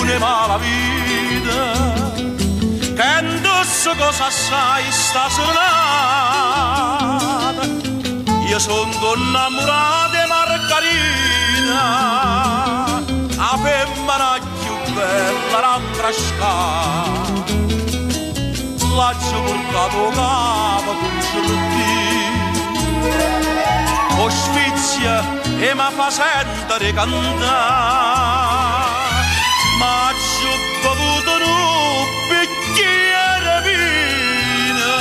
ne va la vita, che indosso cosa sai sta serata. Io sono innamorata di Margarita, la femmina più bella rambrascata. L'ho portato capo con certino, o sfizia e mi fa sentire cantare. Ma ci ho bevuto un bicchiere vino,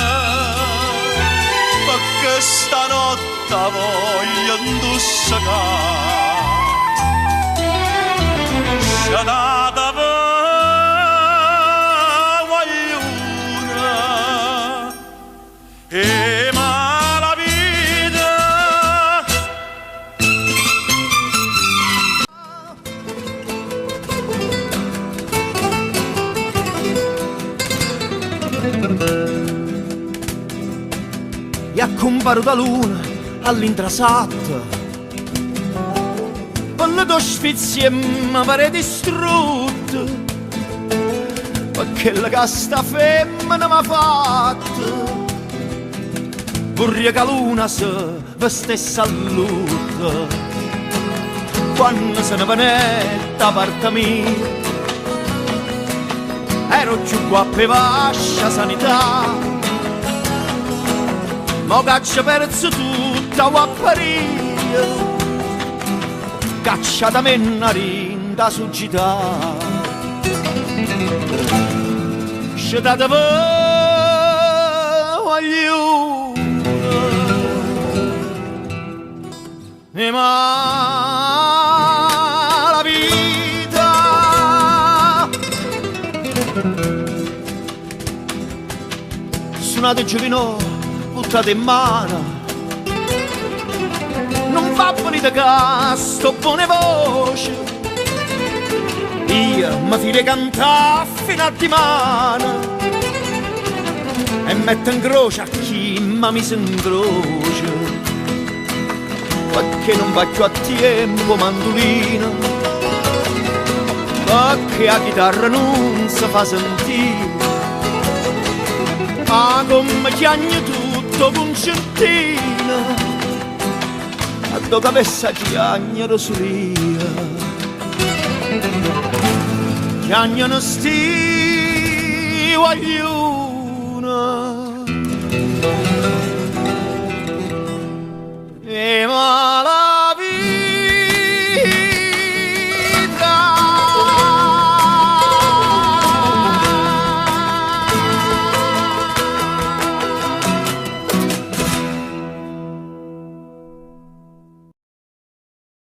perché stanotte voglio indossare. Scianata voglio e ma la vita e accomparo da luna all'intrasatta per le tue sfizie mi pare distrutta, perché la casta femmina m'ha fatta. Vorrei che la luna si vestesse a lutto quando se ne venette a parte mia. Ero giù qua per vascia sanità, ma caccia perso tutta la apparia, caccia da me narinda su città. Scetate voglio e ma la vita suonate giovino buttate in mano, non va venire che sto buone voce, io mi file cantare fino a dimane e metto in croce a chi mi mise in croce, perché non faccio a tempo mandolino, perché la chitarra non si fa sentire, ma come chiagno tutto concertino, a dove avesse chiagno rosolia, chiagno sti guaglione.